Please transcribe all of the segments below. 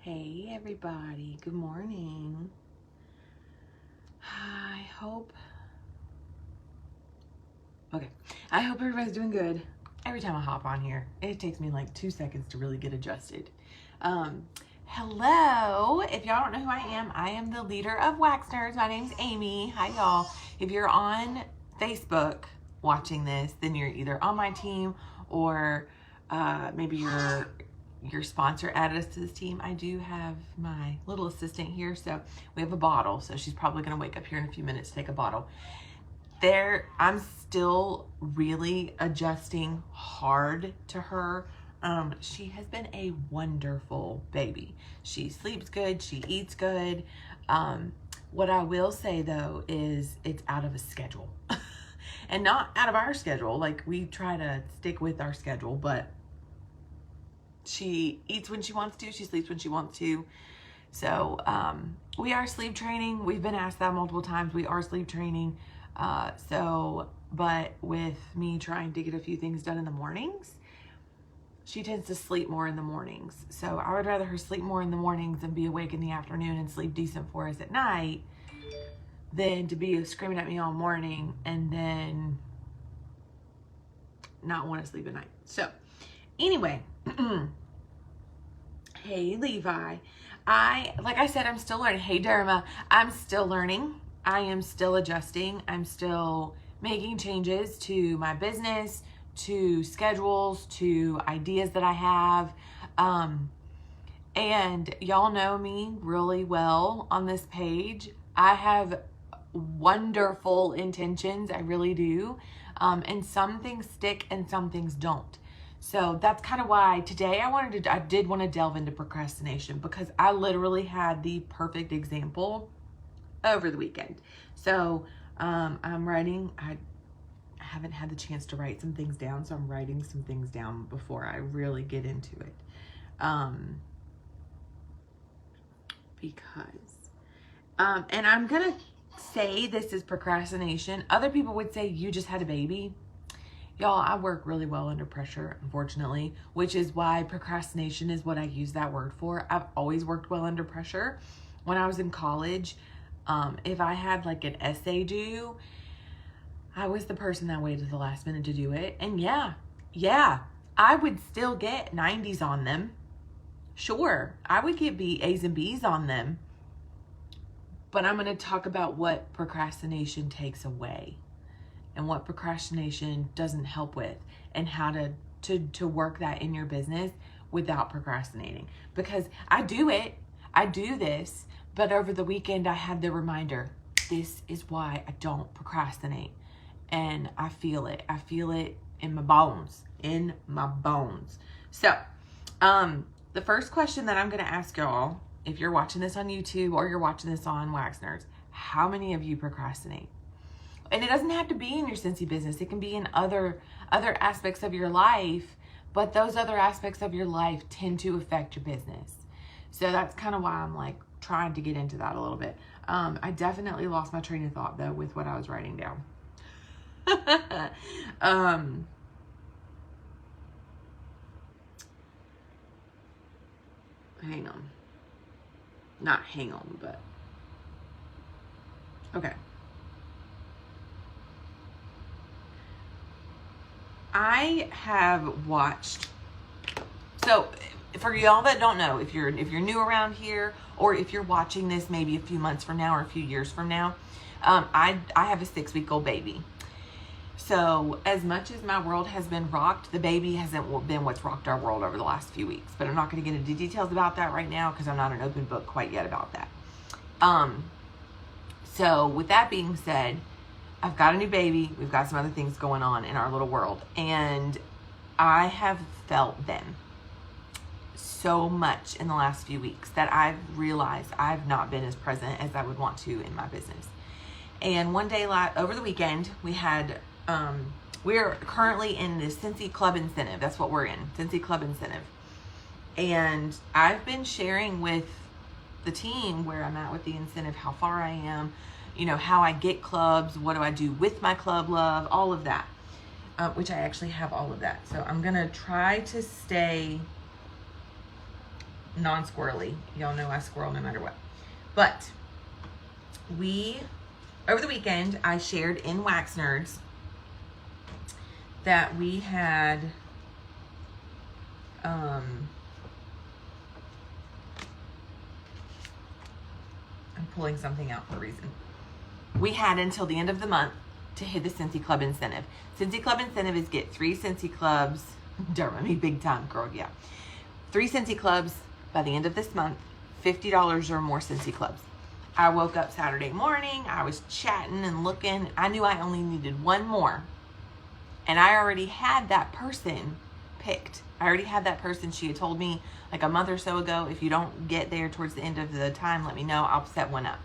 Hey everybody, good morning. I hope everybody's doing good. Every time I hop on here, it takes me like 2 seconds to really get adjusted. Hello, if y'all don't know who I am the leader of Wax Nerds. My name's Amy. Hi y'all. If you're on Facebook watching this, then you're either on my team or maybe your sponsor added us to this team. I do have my little assistant here, so we have a bottle, so she's probably gonna wake up here in a few minutes to take a bottle. I'm still really adjusting hard to her. She has been a wonderful baby. She sleeps good, she eats good. What I will say though is it's out of a schedule. And not out of our schedule, like we try to stick with our schedule, but she eats when she wants to, she sleeps when she wants to. So we are sleep training. We've been asked that multiple times. We are sleep training. But with me trying to get a few things done in the mornings, she tends to sleep more in the mornings. So I would rather her sleep more in the mornings and be awake in the afternoon and sleep decent for us at night than to be screaming at me all morning and then not want to sleep at night. So anyway, hey Levi, like I said, I'm still learning. Hey Derma, I'm still learning. I am still adjusting. I'm still making changes to my business, to schedules, to ideas that I have. And y'all know me really well on this page. I have wonderful intentions. I really do. And some things stick and some things don't. So that's kind of why today I did want to delve into procrastination, because I literally had the perfect example over the weekend. So I'm writing. I haven't had the chance to write some things down, so I'm writing some things down before I really get into it. And I'm gonna say this is procrastination. Other people would say you just had a baby. Y'all, I work really well under pressure, unfortunately, which is why procrastination is what I use that word for. I've always worked well under pressure. When I was in college, if I had like an essay due, I was the person that waited the last minute to do it. And yeah, I would still get 90s on them. Sure, I would get A's and B's on them. But I'm going to talk about what procrastination takes away and what procrastination doesn't help with, and how to work that in your business without procrastinating. Because I do this, but over the weekend I had the reminder, this is why I don't procrastinate. And I feel it in my bones, So, the first question that I'm going to ask y'all, if you're watching this on YouTube or you're watching this on Wax Nerds, how many of you procrastinate? And it doesn't have to be in your Scentsy business. It can be in other aspects of your life, but those other aspects of your life tend to affect your business. So that's kind of why I'm like trying to get into that a little bit. I definitely lost my train of thought though with what I was writing down. Hang on. Not hang on, but okay. I have watched, so for y'all that don't know, if you're new around here, or if you're watching this maybe a few months from now or a few years from now, I have a 6-week-old baby. So as much as my world has been rocked, the baby hasn't been what's rocked our world over the last few weeks. But I'm not going to get into details about that right now because I'm not an open book quite yet about that. So with that being said, I've got a new baby. We've got some other things going on in our little world. And I have felt them so much in the last few weeks that I've realized I've not been as present as I would want to in my business. And one day over the weekend, we had, we're currently in the Scentsy Club Incentive. That's what we're in, Scentsy Club Incentive. And I've been sharing with the team where I'm at with the incentive, how far I am, how I get clubs, what do I do with my club love, all of that, which I actually have all of that. So I'm going to try to stay non-squirrely. Y'all know I squirrel no matter what. But over the weekend, I shared in Wax Nerds that we had I'm pulling something out for a reason. We had until the end of the month to hit the Scentsy Club incentive. Scentsy Club incentive is get 3 Scentsy Clubs. Don't me big time, girl, yeah. 3 Scentsy Clubs by the end of this month, $50 or more Scentsy Clubs. I woke up Saturday morning, I was chatting and looking. I knew I only needed one more. And I already had that person picked. I already had that person. She had told me like a month or so ago, if you don't get there towards the end of the time, let me know. I'll set one up.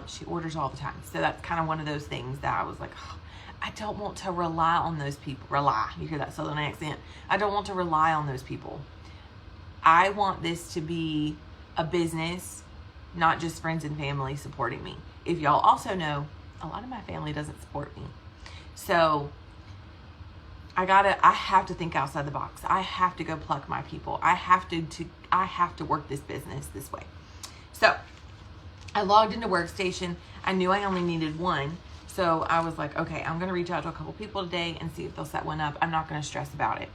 She orders all the time. So that's kind of one of those things that I was like, oh, I don't want to rely on those people. Rely. You hear that Southern accent? I don't want to rely on those people. I want this to be a business, not just friends and family supporting me. If y'all also know, a lot of my family doesn't support me. So I have to think outside the box. I have to go pluck my people. I have to work this business this way. So I logged into Workstation. I knew I only needed one. So I was like, okay, I'm going to reach out to a couple people today and see if they'll set one up. I'm not going to stress about it.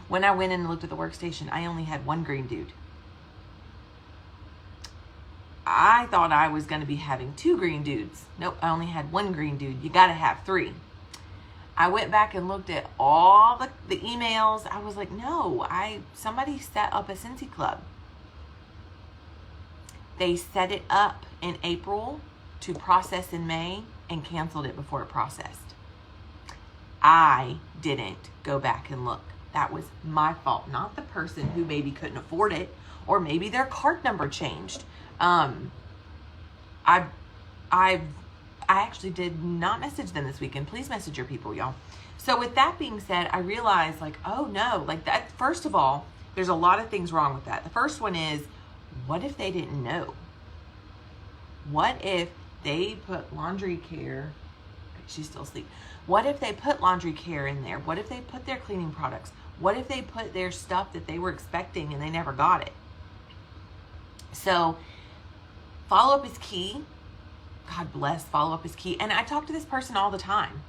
When I went in and looked at the Workstation, I only had one green dude. I thought I was going to be having 2 green dudes. Nope, I only had 1 green dude. You got to have 3. I went back and looked at all the emails. I was like, no, somebody set up a Scentsy Club. They set it up in April to process in May and canceled it before it processed. I didn't go back and look. That was my fault, not the person who maybe couldn't afford it or maybe their card number changed. I actually did not message them this weekend. Please message your people, y'all. So with that being said, I realized like, oh no, like that, first of all, there's a lot of things wrong with that. The first one is, what if they didn't know? What if they put laundry care, she's still asleep. What if they put laundry care in there? What if they put their cleaning products? What if they put their stuff that they were expecting and they never got it? So follow-up is key. God bless, follow-up is key. And I talk to this person all the time.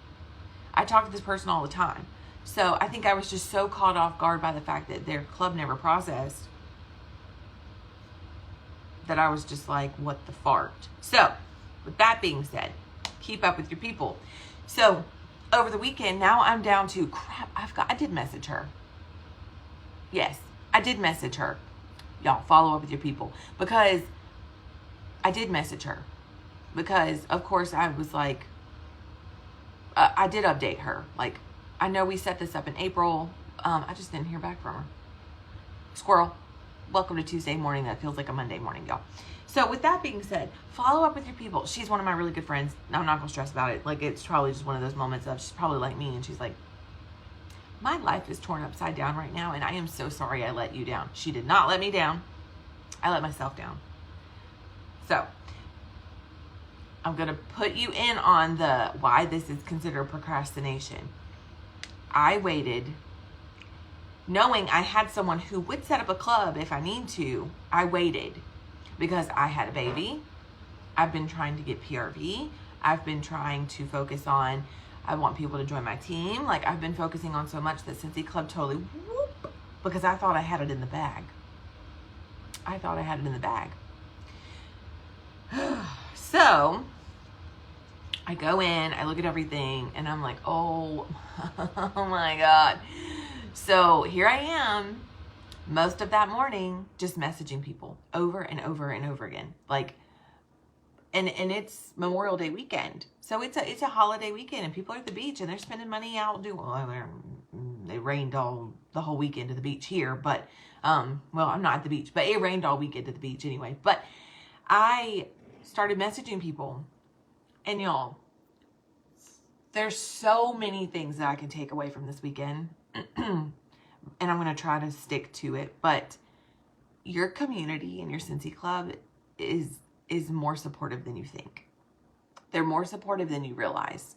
So I think I was just so caught off guard by the fact that their club never processed that I was just like, what the fart? So with that being said, keep up with your people. So over the weekend, now I'm down to crap. I did message her. Yes, I did message her. Y'all follow up with your people because I did message her because of course I was like, I did update her. Like, I know we set this up in April. I just didn't hear back from her. Squirrel. Welcome to Tuesday morning. That feels like a Monday morning, y'all. So with that being said, follow up with your people. She's one of my really good friends. I'm not gonna stress about it. Like, it's probably just one of those moments of she's probably like me and she's like, my life is torn upside down right now and I am so sorry I let you down. She did not let me down. I let myself down. So I'm gonna put you in on the why this is considered procrastination. I waited knowing I had someone who would set up a club if I need to. I waited because I had a baby. I've been trying to get PRV. I've been trying to focus on, I want people to join my team. Like, I've been focusing on so much that Scentsy Club totally whoop, because I thought I had it in the bag. So I go in, I look at everything and I'm like, oh, oh my God. So here I am most of that morning, just messaging people over and over and over again. Like, and it's Memorial Day weekend. So it's a holiday weekend and people are at the beach and they're spending money out it rained the whole weekend at the beach here, but, well, I'm not at the beach, but it rained all weekend at the beach anyway. But I started messaging people and y'all, there's so many things that I can take away from this weekend. And I'm going to try to stick to it, but your community and your Scentsy Club is more supportive than you think. They're more supportive than you realize.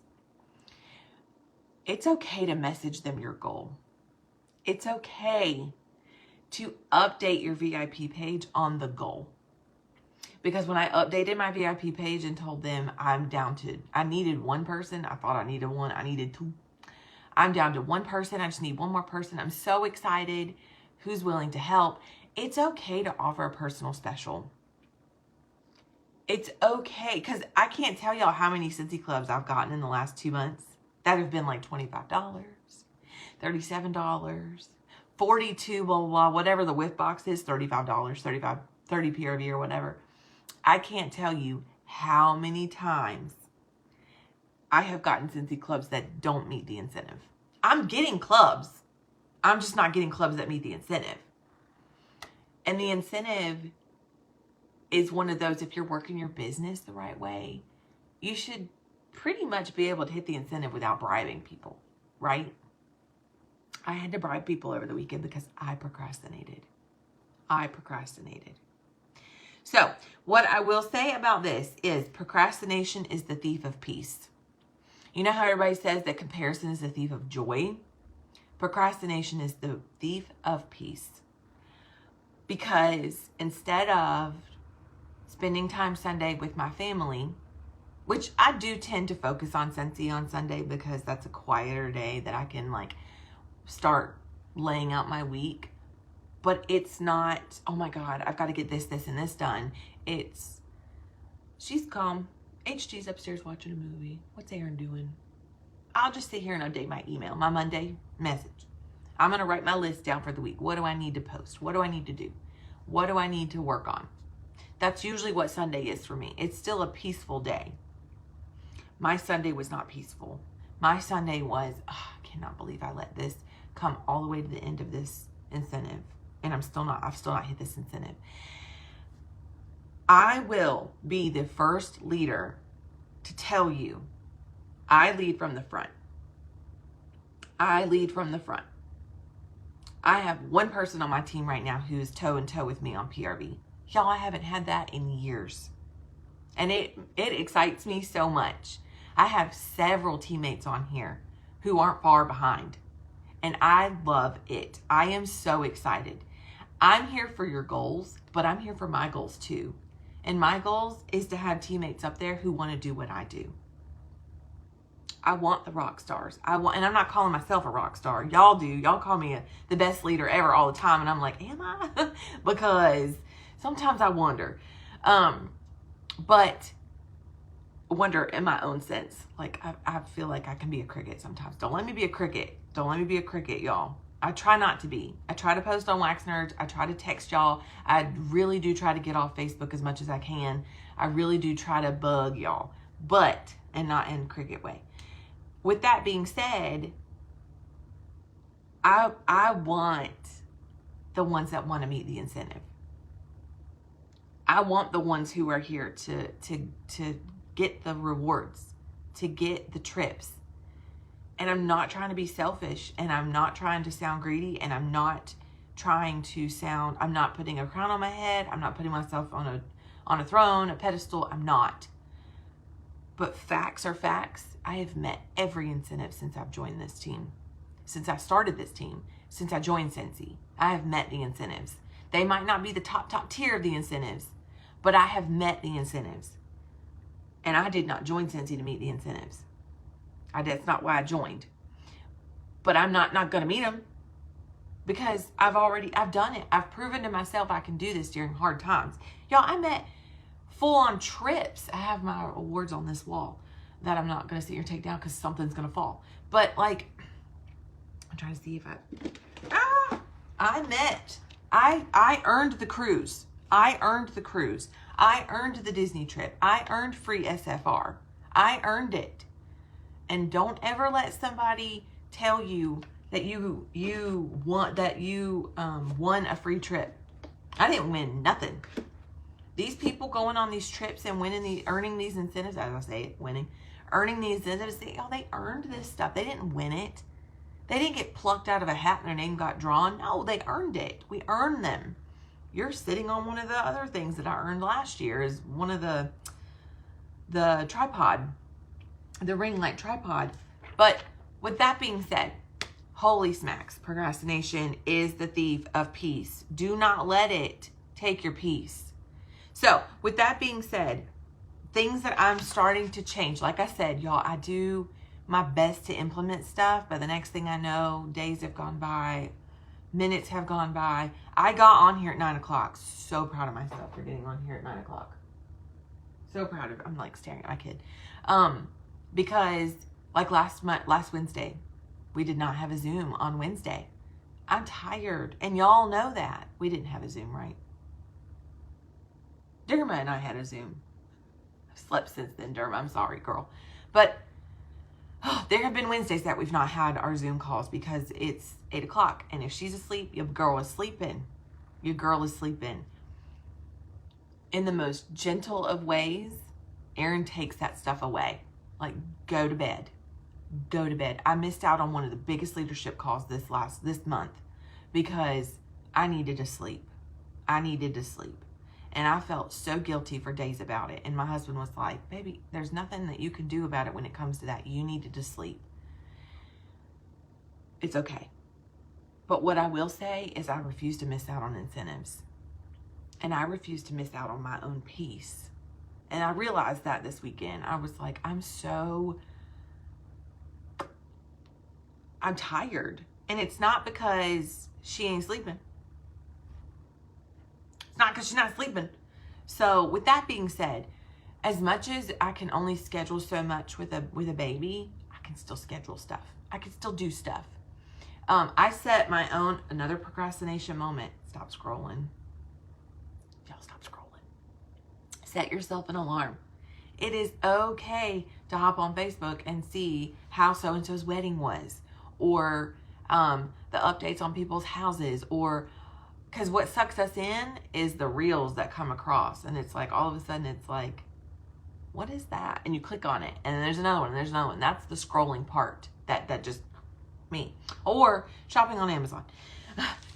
It's okay to message them your goal. It's okay to update your VIP page on the goal. Because when I updated my VIP page and told them I needed one person. I thought I needed one. I needed two. I'm down to one person. I just need one more person. I'm so excited. Who's willing to help? It's okay to offer a personal special. It's okay, because I can't tell y'all how many Scentsy Clubs I've gotten in the last 2 months that have been like $25, $37, $42, blah, blah, blah, whatever the whiff box is, $35, 30 PRV or whatever. I can't tell you how many times I have gotten Scentsy Clubs that don't meet the incentive. I'm getting clubs. I'm just not getting clubs that meet the incentive. And the incentive is one of those, if you're working your business the right way, you should pretty much be able to hit the incentive without bribing people, right? I had to bribe people over the weekend because I procrastinated. So what I will say about this is procrastination is the thief of peace. You know how everybody says that comparison is the thief of joy? Procrastination is the thief of peace. Because instead of spending time Sunday with my family, which I do tend to focus on Scentsy on Sunday because that's a quieter day that I can like start laying out my week. But it's not, oh my God, I've got to get this, and this done. It's, she's calm. HG's upstairs watching a movie. What's Aaron doing? I'll just sit here and update my email, my Monday message. I'm going to write my list down for the week. What do I need to post? What do I need to do? What do I need to work on? That's usually what Sunday is for me. It's still a peaceful day. My Sunday was not peaceful. My Sunday was, I cannot believe I let this come all the way to the end of this incentive. And I've still not hit this incentive. I will be the first leader to tell you, I lead from the front. I lead from the front. I have one person on my team right now who is toe and toe with me on PRV. Y'all, I haven't had that in years. And it excites me so much. I have several teammates on here who aren't far behind. And I love it. I am so excited. I'm here for your goals, but I'm here for my goals too. And my goals is to have teammates up there who want to do what I do. I want the rock stars. And I'm not calling myself a rock star. Y'all do. Y'all call me the best leader ever all the time. And I'm like, am I? Because sometimes I wonder. But wonder in my own sense. Like, I feel like I can be a cricket sometimes. Don't let me be a cricket. Don't let me be a cricket, y'all. I try not to be. I try to post on Wax Nerds. I try to text y'all. I really do try to get off Facebook as much as I can. I really do try to bug y'all. But, and not in a cricket way. With that being said, I want the ones that want to meet the incentive. I want the ones who are here to get the rewards, to get the trips. And I'm not trying to be selfish, and I'm not trying to sound greedy, and I'm not trying to sound, I'm not putting a crown on my head. I'm not putting myself on a throne, a pedestal. I'm not. But facts are facts. I have met every incentive since I've joined this team. Since I started this team. Since I joined Scentsy. I have met the incentives. They might not be the top tier of the incentives, but I have met the incentives. And I did not join Scentsy to meet the incentives. That's not why I joined. But I'm not going to meet them. Because I've done it. I've proven to myself I can do this during hard times. Y'all, I met full-on trips. I have my awards on this wall that I'm not going to sit here and take down because something's going to fall. But, like, I'm trying to see if I earned the cruise. I earned the cruise. I earned the Disney trip. I earned free SFR. I earned it. And don't ever let somebody tell you that you won a free trip. I didn't win nothing. These people going on these trips and earning these incentives, as I say it, earning these incentives, they earned this stuff. They didn't win it. They didn't get plucked out of a hat and their name got drawn. No, they earned it. We earned them. You're sitting on one of the other things that I earned last year, is one of the tripod, the ring light tripod. But with that being said, Holy smacks. Procrastination is the thief of peace. Do not let it take your peace. So with that being said, things that I'm starting to change. Like I said, y'all, I do my best to implement stuff, but the next thing I know, days have gone by, minutes have gone by. I got on here at 9 o'clock. So proud of myself for getting on here at 9 o'clock. So proud of it. I'm like staring at my kid. Because like last Wednesday, we did not have a Zoom on Wednesday. I'm tired. And y'all know that. We didn't have a Zoom, right? Derma and I had a Zoom. I've slept since then, Derma. I'm sorry, girl. But there have been Wednesdays that we've not had our Zoom calls because it's 8 o'clock. And if she's asleep, your girl is sleeping. Your girl is sleeping. In the most gentle of ways, Erin takes that stuff away. Like, go to bed. Go to bed. I missed out on one of the biggest leadership calls this month because I needed to sleep. I needed to sleep. And I felt so guilty for days about it. And my husband was like, baby, there's nothing that you can do about it when it comes to that. You needed to sleep. It's okay. But what I will say is I refuse to miss out on incentives. And I refuse to miss out on my own peace. And I realized that this weekend. I was like, I'm tired. And it's not because she ain't sleeping. It's not because she's not sleeping. So with that being said, as much as I can only schedule so much with a baby, I can still schedule stuff. I can still do stuff. I set my own, another procrastination moment. Stop scrolling. Y'all stop scrolling. Set yourself an alarm. It is okay to hop on Facebook and see how so-and-so's wedding was, or the updates on people's houses, or because what sucks us in is the reels that come across, and it's like all of a sudden it's like, what is that? And you click on it, and then there's another one, and there's another one. That's the scrolling part that just me. Or shopping on Amazon.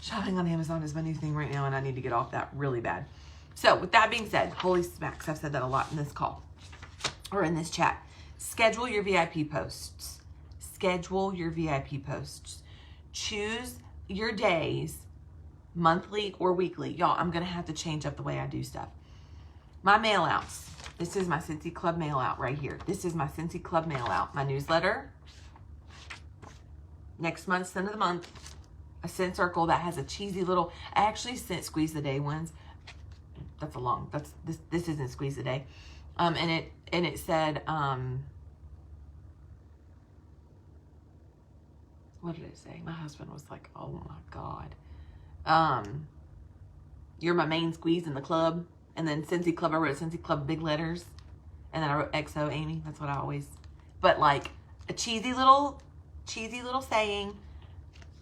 Shopping on Amazon is my new thing right now, and I need to get off that really bad. So with that being said, holy smacks, I've said that a lot in this call or in this chat. Schedule your VIP posts. Schedule your VIP posts. Choose your days, monthly or weekly. Y'all, I'm going to have to change up the way I do stuff. My mail outs. This is my Cincy Club mail out right here. This is my Cincy Club mail out. My newsletter. Next month's Scent of the Month. A scent circle that has a cheesy little, I actually sent Squeeze the Day ones. This isn't Squeeze the Day. And it said, what did it say? My husband was like, oh my God. You're my main squeeze in the club. And then Cincy Club, I wrote Cincy Club big letters. And then I wrote XO Amy. That's what I always, but like a cheesy little saying.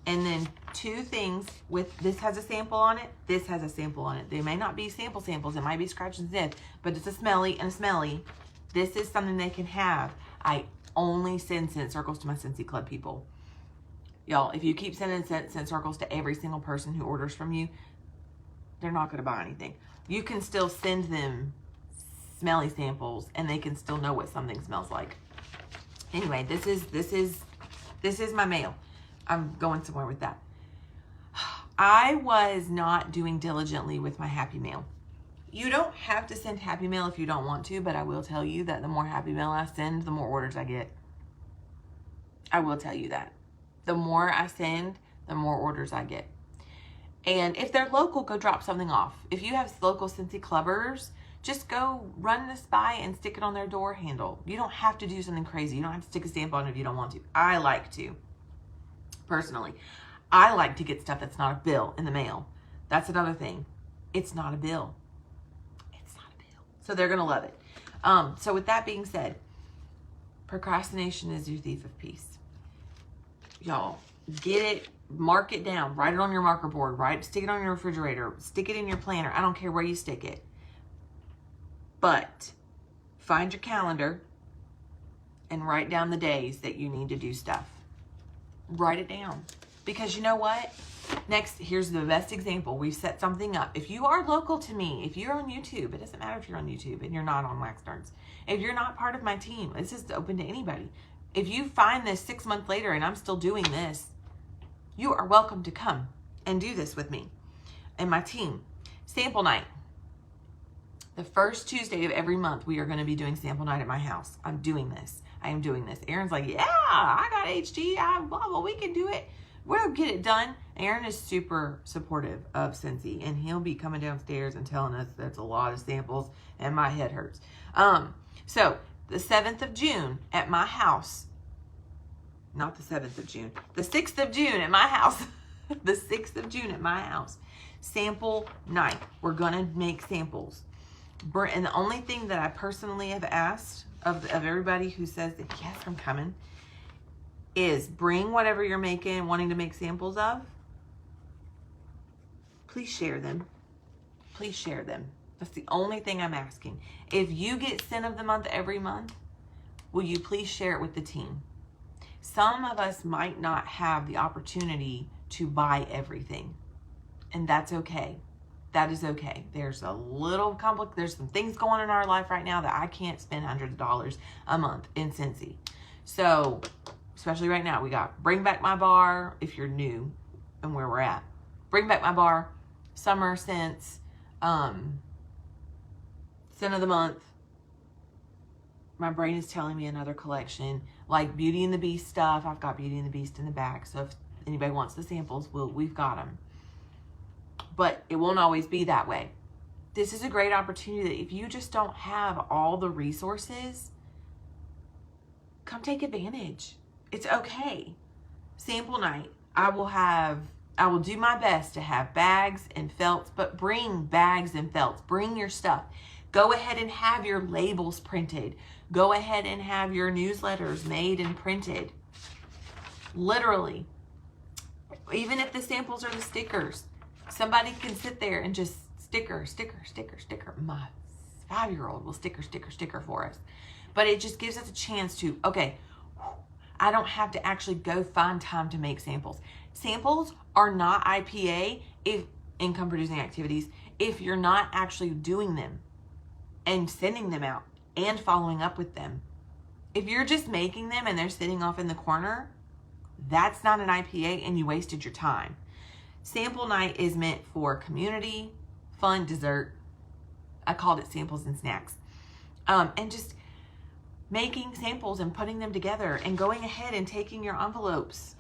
And then two things with, this has a sample on it. This has a sample on it. They may not be samples. It might be scratch and sniff, but it's a smelly and a smelly. This is something they can have. I only send scent circles to my Cincy Club people. Y'all, if you keep sending scent circles to every single person who orders from you, they're not going to buy anything. You can still send them smelly samples and they can still know what something smells like. Anyway, this is my mail. I'm going somewhere with that. I was not doing diligently with my Happy Mail. You don't have to send Happy Mail if you don't want to, but I will tell you that the more Happy Mail I send, the more orders I get. I will tell you that. The more I send, the more orders I get. And if they're local, go drop something off. If you have local Cincy Clubbers, just go run this by and stick it on their door handle. You don't have to do something crazy. You don't have to stick a stamp on it if you don't want to. I like to. Personally, I like to get stuff that's not a bill in the mail. That's another thing. It's not a bill. It's not a bill. So they're going to love it. So with that being said, procrastination is your thief of peace. Y'all, get it, mark it down, write it on your marker board, stick it on your refrigerator, stick it in your planner. I don't care where you stick it. But find your calendar and write down the days that you need to do stuff. Write it down. Because you know what? Next, here's the best example. We've set something up. If you are local to me, if you're on YouTube, it doesn't matter if you're on YouTube and you're not on Wax Nerds. If you're not part of my team, this is open to anybody. If you find this 6 months later and I'm still doing this, you are welcome to come and do this with me and my team. Sample night. The first Tuesday of every month, we are going to be doing sample night at my house. I'm doing this. I am doing this. Aaron's like, yeah, I got HG. Well, we can do it. We'll get it done. Aaron is super supportive of Scentsy, and he'll be coming downstairs and telling us that's a lot of samples, and my head hurts. So the 7th of June at my house, not the 7th of June, the 6th of June at my house, the 6th of June at my house, sample night. We're going to make samples. And the only thing that I personally have asked of everybody who says that, yes, I'm coming, is bring whatever you're wanting to make samples of. Please share them. Please share them. That's the only thing I'm asking. If you get scent of the month every month, will you please share it with the team? Some of us might not have the opportunity to buy everything, and that's okay. That is okay. There's a little there's some things going on in our life right now that I can't spend hundreds of dollars a month in Scentsy. So, especially right now, we got Bring Back My Bar, if you're new and where we're at. Bring Back My Bar, Summer Scents, Scent of the Month. My brain is telling me another collection, like Beauty and the Beast stuff. I've got Beauty and the Beast in the back, so if anybody wants the samples, we've got them. But it won't always be that way. This is a great opportunity that if you just don't have all the resources, come take advantage. It's okay. Sample night. I will do my best to have bags and felts, but bring bags and felts. Bring your stuff. Go ahead and have your labels printed. Go ahead and have your newsletters made and printed. Literally. Even if the samples are the stickers, somebody can sit there and just sticker. My 5-year-old will sticker for us. But it just gives us a chance to, okay, I don't have to actually go find time to make samples. Samples are not IPA, income producing activities, if you're not actually doing them and sending them out and following up with them. If you're just making them and they're sitting off in the corner, that's not an IPA and you wasted your time. Sample night is meant for community, fun, dessert. I called it samples and snacks. And just making samples and putting them together and going ahead and taking your envelopes.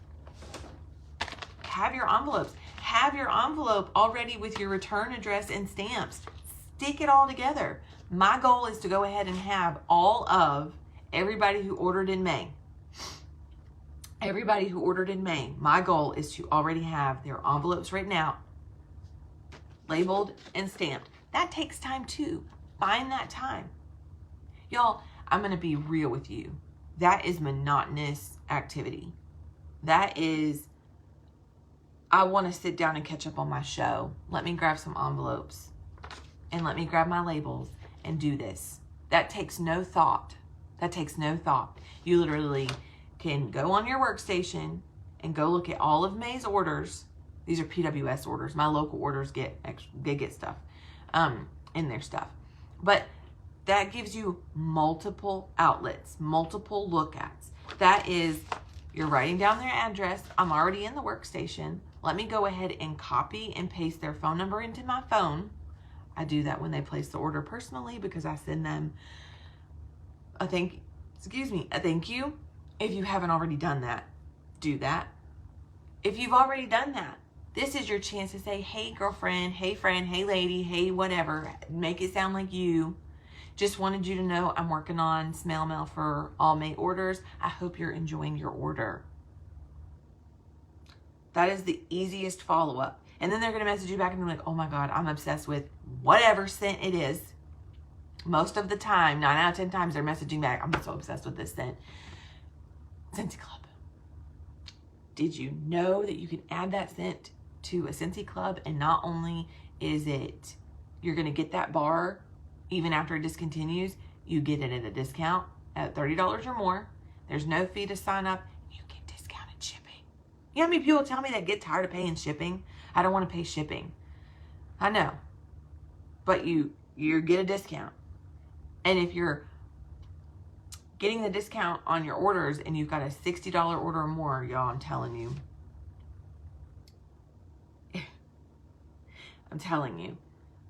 Have your envelopes. Have your envelope already with your return address and stamps. Stick it all together. My goal is to go ahead and have all of everybody who ordered in May. Everybody who ordered in May, my goal is to already have their envelopes written out, labeled, and stamped. That takes time too. Find that time. Y'all, I'm going to be real with you. That is monotonous activity. That is, I want to sit down and catch up on my show. Let me grab some envelopes and let me grab my labels and do this. That takes no thought. That takes no thought. You literally can go on your workstation and go look at all of May's orders. These are PWS orders. My local orders they get stuff in their stuff. But that gives you multiple outlets, multiple look-ats. That is, you're writing down their address. I'm already in the workstation. Let me go ahead and copy and paste their phone number into my phone. I do that when they place the order personally because I send them a thank you. If you haven't already done that, do that. If you've already done that, this is your chance to say, hey girlfriend, hey friend, hey lady, hey whatever. Make it sound like you. Just wanted you to know I'm working on snail mail for all May orders. I hope you're enjoying your order. That is the easiest follow-up. And then they're going to message you back and be like, oh my God, I'm obsessed with whatever scent it is. Most of the time, 9 out of 10 times, they're messaging back, I'm so obsessed with this scent. Scentsy Club. Did you know that you can add that scent to a Scentsy Club, and not only is it, you're going to get that bar even after it discontinues, you get it at a discount at $30 or more. There's no fee to sign up. You get discounted shipping. You know how many people tell me that get tired of paying shipping? I don't want to pay shipping. I know. But you get a discount. And if you're getting the discount on your orders and you've got a $60 order or more, y'all, I'm telling you, I'm telling you.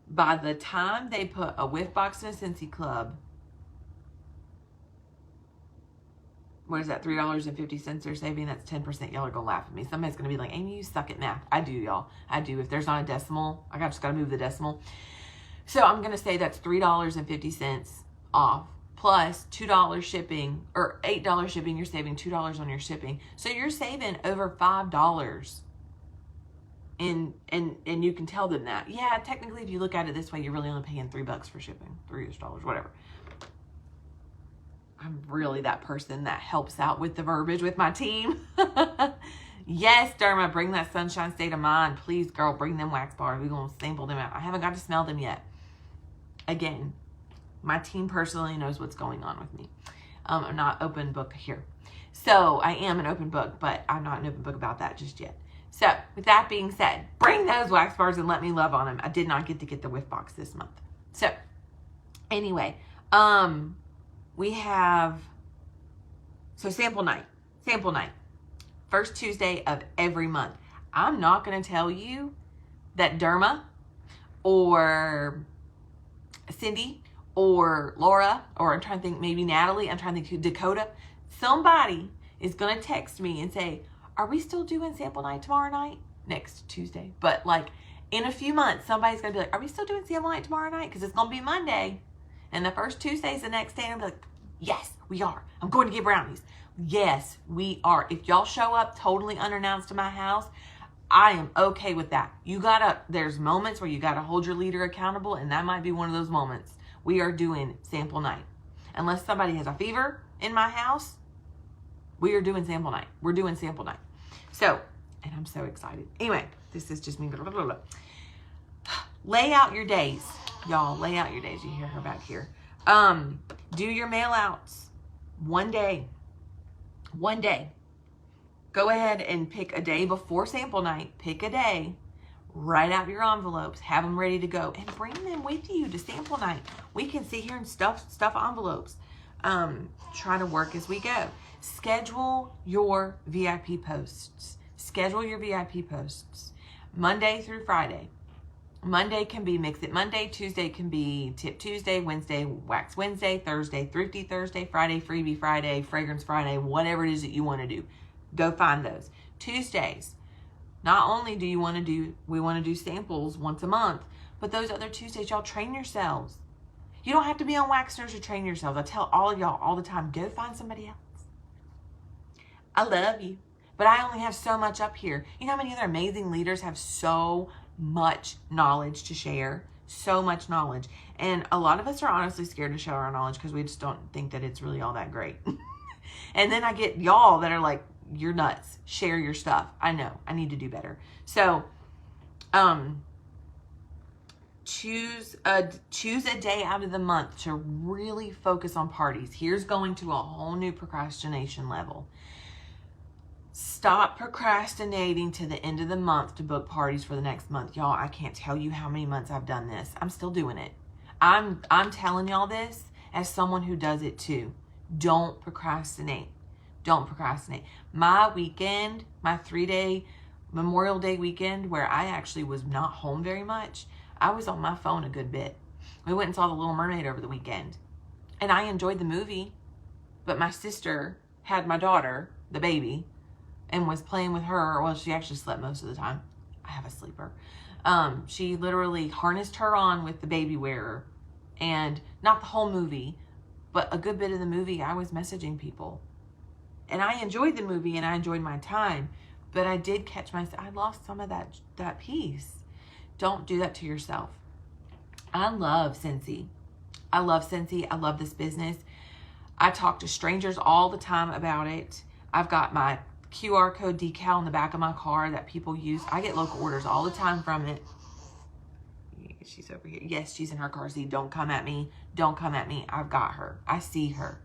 By the time they put a whiff box in a Scentsy Club, what is that, $3.50 they're saving? That's 10%. Y'all are going to laugh at me. Somebody's going to be like, Amy, you suck at math. I do, y'all. I do. If there's not a decimal, I just got to move the decimal. So I'm going to say that's $3.50 off. Plus $2 shipping, or $8 shipping. You're saving $2 on your shipping. So you're saving over $5. And you can tell them that. Yeah, technically, if you look at it this way, you're really only paying $3 for shipping. $3, whatever. I'm really that person that helps out with the verbiage with my team. Yes, Derma, bring that sunshine state of mind. Please, girl, bring them wax bars. We're going to sample them out. I haven't got to smell them yet. Again, my team personally knows what's going on with me. I'm not open book here. So I am an open book, but I'm not an open book about that just yet. So with that being said, bring those wax bars and let me love on them. I did not get to get the whiff box this month. So anyway, we have, so sample night. First Tuesday of every month. I'm not going to tell you that Derma or Cindy or Laura, or I'm trying to think, maybe Natalie, I'm trying to think Dakota, somebody is going to text me and say, are we still doing sample night tomorrow night? Next Tuesday. But like in a few months, somebody's going to be like, are we still doing sample night tomorrow night? Because it's going to be Monday. And the first Tuesday's the next day. And I'm like, yes, we are. I'm going to get brownies. Yes, we are. If y'all show up totally unannounced to my house, I am okay with that. There's moments where you got to hold your leader accountable. And that might be one of those moments. We are doing sample night. Unless somebody has a fever in my house, we are doing sample night. We're doing sample night. So, and I'm so excited. Anyway, this is just me. Blah, blah, blah, blah. Lay out your days. Y'all, lay out your days. You hear her back here. Do your mail outs. One day. Go ahead and pick a day before sample night. Pick a day. Write out your envelopes. Have them ready to go. And bring them with you to sample night. We can sit here and stuff envelopes. Try to work as we go. Schedule your VIP posts. Monday through Friday. Monday can be Mix It Monday. Tuesday can be Tip Tuesday. Wednesday, Wax Wednesday. Thursday, Thrifty Thursday. Friday, Freebie Friday. Fragrance Friday. Whatever it is that you want to do. Go find those. Tuesdays. Not only do we want to do samples once a month, but those other Tuesdays, y'all train yourselves. You don't have to be on Waxsters to train yourselves. I tell all of y'all all the time, go find somebody else. I love you, but I only have so much up here. You know how many other amazing leaders have so much knowledge to share? So much knowledge. And a lot of us are honestly scared to share our knowledge because we just don't think that it's really all that great. And then I get y'all that are like, you're nuts. Share your stuff. I know. I need to do better. So, choose a day out of the month to really focus on parties. Here's going to a whole new procrastination level. Stop procrastinating to the end of the month to book parties for the next month. Y'all, I can't tell you how many months I've done this. I'm still doing it. I'm telling y'all this as someone who does it too. Don't procrastinate. Don't procrastinate. My weekend, my 3-day Memorial Day weekend, where I actually was not home very much, I was on my phone a good bit. We went and saw The Little Mermaid over the weekend. And I enjoyed the movie, but my sister had my daughter, the baby, and was playing with her. Well, she actually slept most of the time. I have a sleeper. She literally harnessed her on with the baby wearer. And not the whole movie, but a good bit of the movie, I was messaging people. And I enjoyed the movie and I enjoyed my time. But I did catch myself. I lost some of that piece. Don't do that to yourself. I love Scentsy. I love this business. I talk to strangers all the time about it. I've got my QR code decal in the back of my car that people use. I get local orders all the time from it. She's over here. Yes, she's in her car seat. Don't come at me. Don't come at me. I've got her. I see her.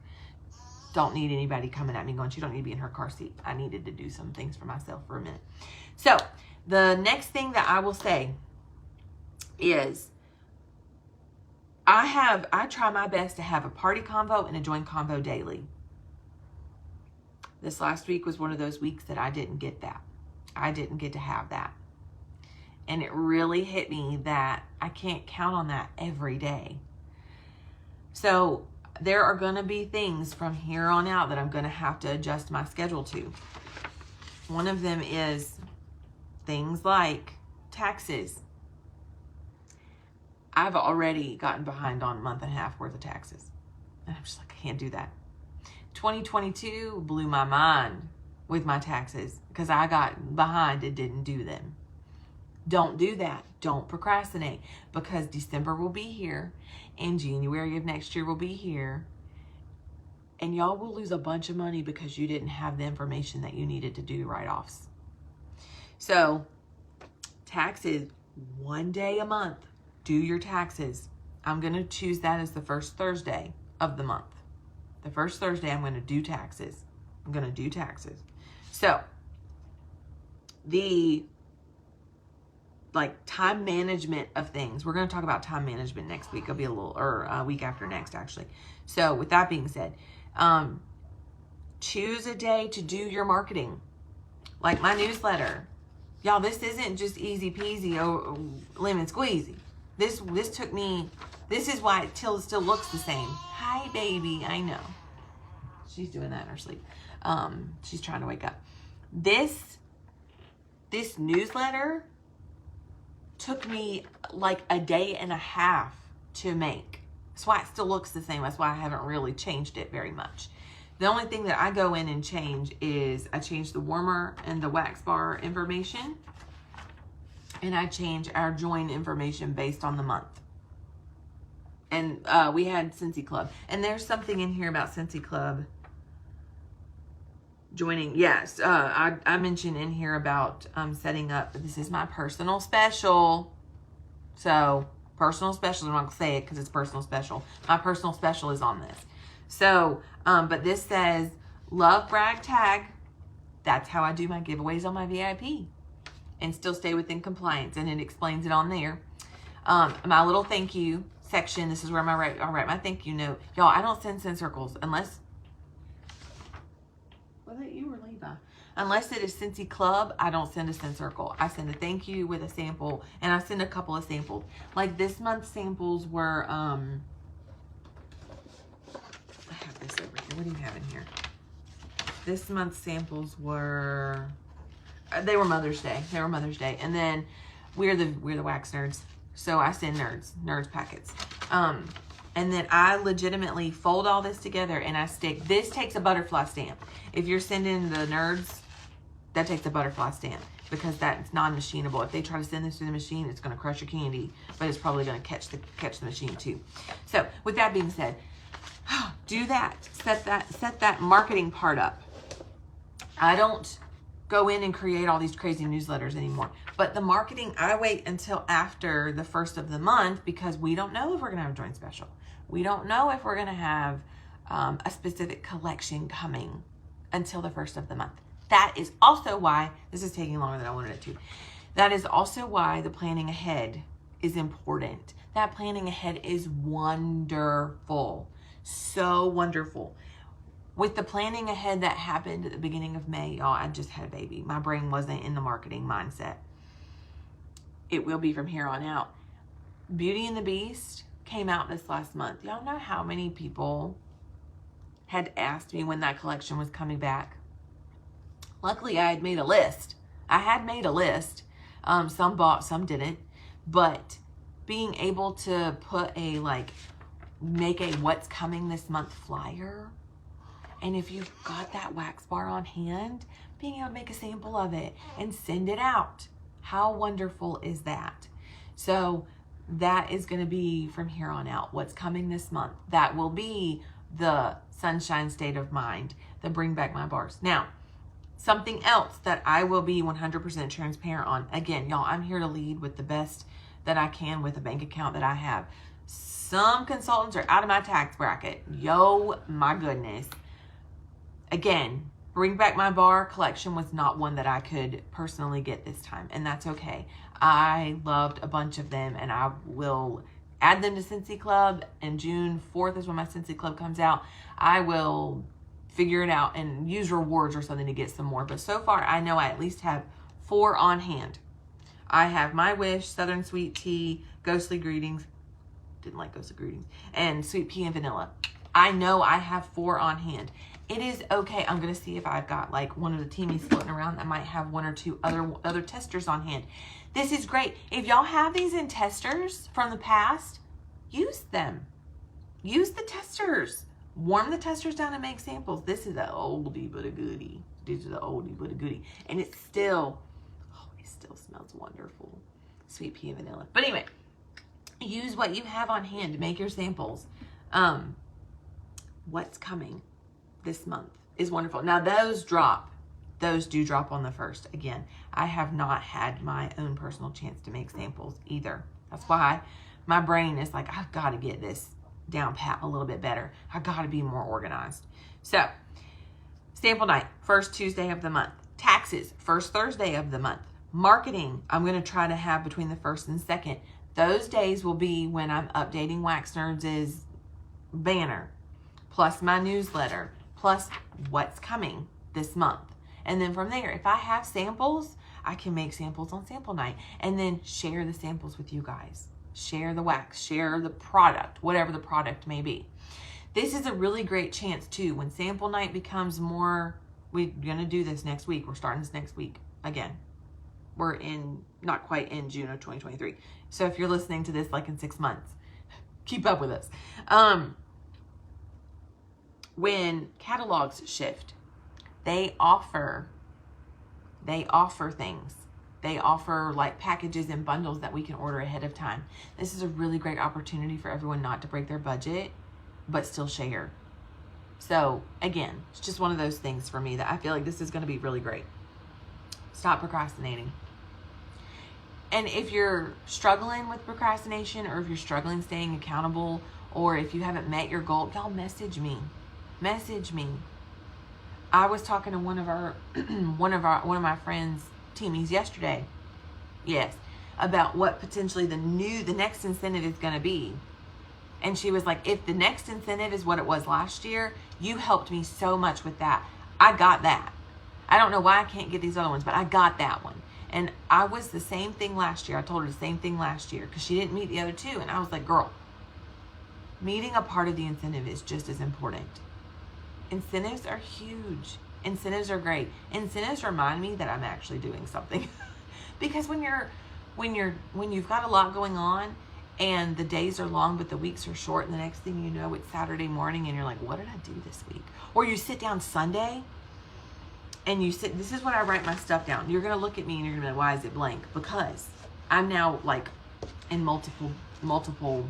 Don't need anybody coming at me going, she don't need to be in her car seat. I needed to do some things for myself for a minute. So the next thing that I will say is I try my best to have a party convo and a join convo daily. This last week was one of those weeks that I didn't get that. I didn't get to have that. And it really hit me that I can't count on that every day. So there are going to be things from here on out that I'm going to have to adjust my schedule to. One of them is things like taxes. I've already gotten behind on a month and a half worth of taxes. And I'm just like, I can't do that. 2022 blew my mind with my taxes because I got behind and didn't do them. Don't do that. Don't procrastinate, because December will be here and January of next year will be here. And y'all will lose a bunch of money because you didn't have the information that you needed to do write-offs. So taxes, one day a month, do your taxes. I'm going to choose that as the first Thursday of the month. The first Thursday, I'm going to do taxes. I'm going to do taxes. So the time management of things. We're going to talk about time management next week. It'll be a week after next, actually. So with that being said, choose a day to do your marketing. Like my newsletter. Y'all, this isn't just easy peasy or lemon squeezy. This took me, this is why it still looks the same. Hi, baby. I know. She's doing that in her sleep. She's trying to wake up. This newsletter took me like a day and a half to make. That's why it still looks the same. That's why I haven't really changed it very much. The only thing that I go in and change is I change the warmer and the wax bar information. And I change our join information based on the month. And we had Scentsy Club. And there's something in here about Scentsy Club joining. Yes, I mentioned in here about setting up. This is my personal special. So, personal special. I'm not going to say it because it's personal special. My personal special is on this. So, but this says, love, brag, tag. That's how I do my giveaways on my VIP. And still stay within compliance. And it explains it on there. My little thank you section. This is where I write my thank you note. Y'all, I don't send circles unless... Was that you or Levi? Unless it is Scentsy Club, I don't send a send circle. I send a thank you with a sample. And I send a couple of samples. Like this month's samples were... I have this over here. What do you have in here? This month's samples were... They were Mother's Day. They were Mother's Day. And then we're the wax nerds. So I send nerds packets. And then I legitimately fold all this together and I stick. This takes a butterfly stamp. If you're sending the nerds, that takes a butterfly stamp because that's non-machinable. If they try to send this through the machine, it's going to crush your candy, but it's probably going to catch the machine too. So with that being said, do that. Set that marketing part up. I don't go in and create all these crazy newsletters anymore. But the marketing, I wait until after the first of the month because we don't know if we're going to have a joint special. We don't know if we're going to have a specific collection coming until the first of the month. That is also why, this is taking longer than I wanted it to. That is also why the planning ahead is important. That planning ahead is wonderful. So wonderful. With the planning ahead that happened at the beginning of May, y'all, I just had a baby. My brain wasn't in the marketing mindset. It will be from here on out. Beauty and the Beast came out this last month. Y'all know how many people had asked me when that collection was coming back? Luckily, I had made a list. Some bought, some didn't. But being able to put make a what's coming this month flyer. And if you've got that wax bar on hand, being able to make a sample of it and send it out. How wonderful is that? So that is going to be from here on out. What's coming this month? That will be the Sunshine State of Mind, the Bring Back My Bars. Now, something else that I will be 100% transparent on. Again, y'all, I'm here to lead with the best that I can with the bank account that I have. Some consultants are out of my tax bracket. Yo, my goodness. Again, Bring Back My Bar collection was not one that I could personally get this time, and that's okay. I loved a bunch of them, and I will add them to Scentsy Club, and June 4th is when my Scentsy Club comes out. I will figure it out and use rewards or something to get some more, but so far I know I at least have 4 on hand. I have My Wish, Southern Sweet Tea, Ghostly Greetings. Didn't like Ghostly Greetings. And Sweet Pea and Vanilla. I know I have 4 on hand. It is okay. I'm going to see if I've got like one of the teamies floating around. I might have 1 or 2 other testers on hand. This is great. If y'all have these in testers from the past, use them. Use the testers. Warm the testers down and make samples. This is the oldie but a goodie. This is the oldie but a goodie. And it still smells wonderful. Sweet Pea and Vanilla. But anyway, use what you have on hand to make your samples. What's coming this month is wonderful. Now those do drop on the 1st. Again, I have not had my own personal chance to make samples either. That's why my brain is like, I've got to get this down pat a little bit better. I've got to be more organized. So, sample night, 1st Tuesday of the month. Taxes, 1st Thursday of the month. Marketing, I'm going to try to have between the 1st and 2nd. Those days will be when I'm updating Wax Nerds' banner, plus my newsletter, plus what's coming this month. And then from there, if I have samples, I can make samples on sample night and then share the samples with you guys. Share the wax, share the product, whatever the product may be. This is a really great chance too. When sample night becomes more, we're going to do this next week. We're starting this next week again. We're not quite in June of 2023. So if you're listening to this like in 6 months, keep up with us. When catalogs shift, they offer things. They offer like packages and bundles that we can order ahead of time. This is a really great opportunity for everyone not to break their budget, but still share. So again, it's just one of those things for me that I feel like this is going to be really great. Stop procrastinating. And if you're struggling with procrastination, or if you're struggling staying accountable, or if you haven't met your goal, y'all message me. Message me. I was talking to one of my friends' teamies yesterday. Yes, about what potentially the next incentive is going to be. And she was like, if the next incentive is what it was last year, you helped me so much with that. I got that. I don't know why I can't get these other ones, but I got that one. And I was the same thing last year. I told her the same thing last year because she didn't meet the other 2. And I was like, girl, meeting a part of the incentive is just as important. Incentives are huge. Incentives are great. Incentives remind me that I'm actually doing something. Because when you've got a lot going on and the days are long but the weeks are short, and the next thing you know it's Saturday morning and you're like, what did I do this week? Or you sit down Sunday and this is when I write my stuff down. You're going to look at me and you're going to be like, why is it blank? Because I'm now like in multiple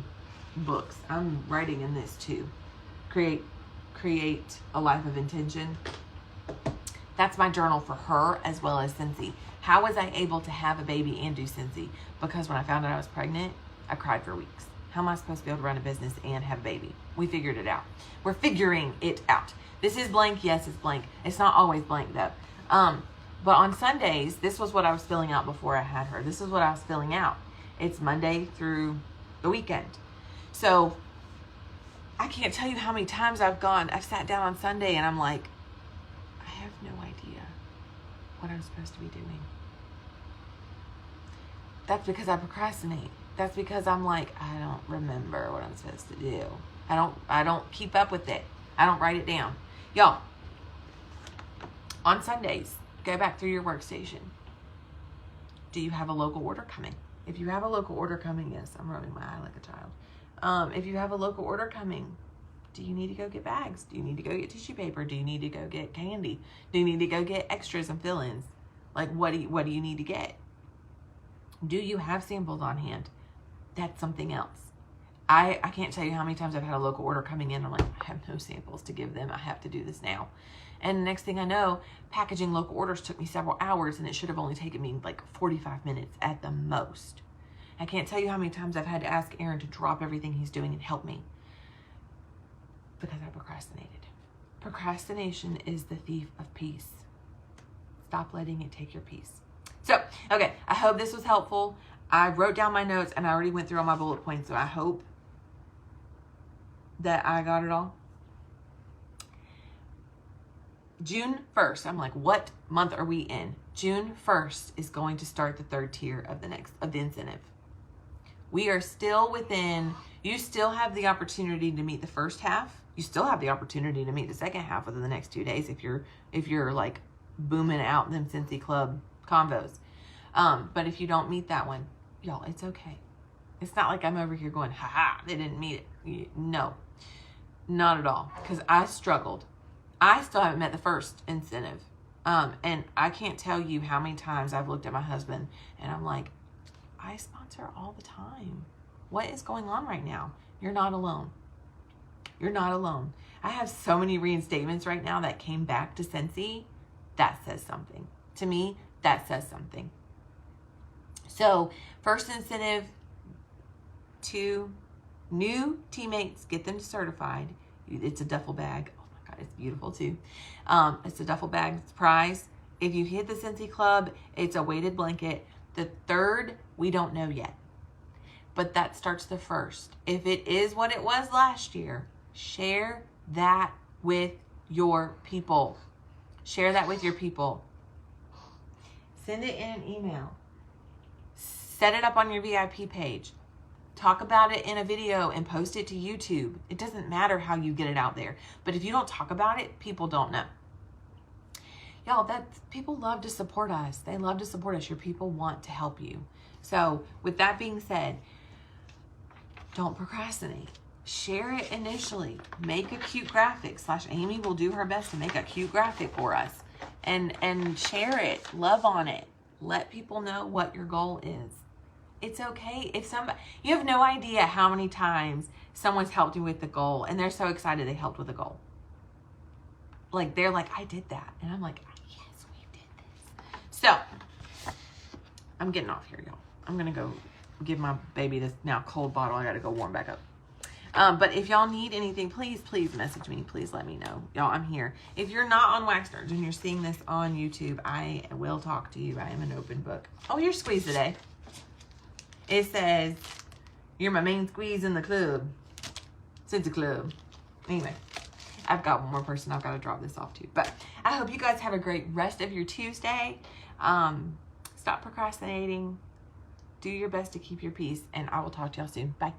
books. I'm writing in this too. Create a life of intention. That's my journal for her as well as Cincy. How was I able to have a baby and do Cincy? Because when I found out I was pregnant, I cried for weeks. How am I supposed to be able to run a business and have a baby? We figured it out. We're figuring it out. This is blank. Yes, it's blank. It's not always blank though. But on Sundays, this was what I was filling out before I had her. This is what I was filling out. It's Monday through the weekend. So I can't tell you how many times I've sat down on Sunday and I'm like, I have no idea what I'm supposed to be doing. That's because I procrastinate. That's because I'm like, I don't remember what I'm supposed to do. I don't keep up with it. I don't write it down. Y'all, on Sundays, go back through your workstation. Do you have a local order coming? If you have a local order coming, yes, I'm rubbing my eye like a child. If you have a local order coming, do you need to go get bags? Do you need to go get tissue paper? Do you need to go get candy? Do you need to go get extras and fill-ins? Like, what do you need to get? Do you have samples on hand? That's something else. I can't tell you how many times I've had a local order coming in. I'm like, I have no samples to give them. I have to do this now. And the next thing I know, packaging local orders took me several hours, and it should have only taken me like 45 minutes at the most. I can't tell you how many times I've had to ask Aaron to drop everything he's doing and help me because I procrastinated. Procrastination is the thief of peace. Stop letting it take your peace. So, okay, I hope this was helpful. I wrote down my notes and I already went through all my bullet points, so I hope that I got it all. June 1st, I'm like, what month are we in? June 1st is going to start the third tier of the incentive. We are still within, you still have the opportunity to meet the first half. You still have the opportunity to meet the second half within the next 2 days if you're like booming out them Cincy Club convos. But if you don't meet that one, y'all, it's okay. It's not like I'm over here going, ha, they didn't meet it. No, not at all. Because I struggled. I still haven't met the first incentive. And I can't tell you how many times I've looked at my husband and I'm like, I sponsor all the time. What is going on right now? You're not alone. You're not alone. I have so many reinstatements right now that came back to Cincy. That says something. To me, that says something. So, first incentive, 2 new teammates, get them certified. It's a duffel bag. Oh my God, it's beautiful too. It's a duffel bag prize. If you hit the Cincy Club, it's a weighted blanket. The third, we don't know yet. But that starts the 1st. If it is what it was last year, share that with your people. Share that with your people. Send it in an email. Set it up on your VIP page. Talk about it in a video and post it to YouTube. It doesn't matter how you get it out there. But if you don't talk about it, people don't know. Y'all, people love to support us. They love to support us. Your people want to help you. So with that being said, don't procrastinate. Share it initially. Make a cute graphic. /Amy will do her best to make a cute graphic for us. And share it. Love on it. Let people know what your goal is. It's okay. If you have no idea how many times someone's helped you with the goal and they're so excited they helped with the goal. Like, they're like, I did that. And I'm like, yes, we did this. So, I'm getting off here, y'all. I'm going to go give my baby this now cold bottle. I got to go warm back up. But if y'all need anything, please message me. Please let me know. Y'all, I'm here. If you're not on Wax Nerds and you're seeing this on YouTube, I will talk to you. I am an open book. Oh, you're squeezed today. It says, you're my main squeeze in the club. Cincy Club. Anyway, I've got one more person I've got to drop this off to. But I hope you guys have a great rest of your Tuesday. Stop procrastinating. Do your best to keep your peace. And I will talk to y'all soon. Bye.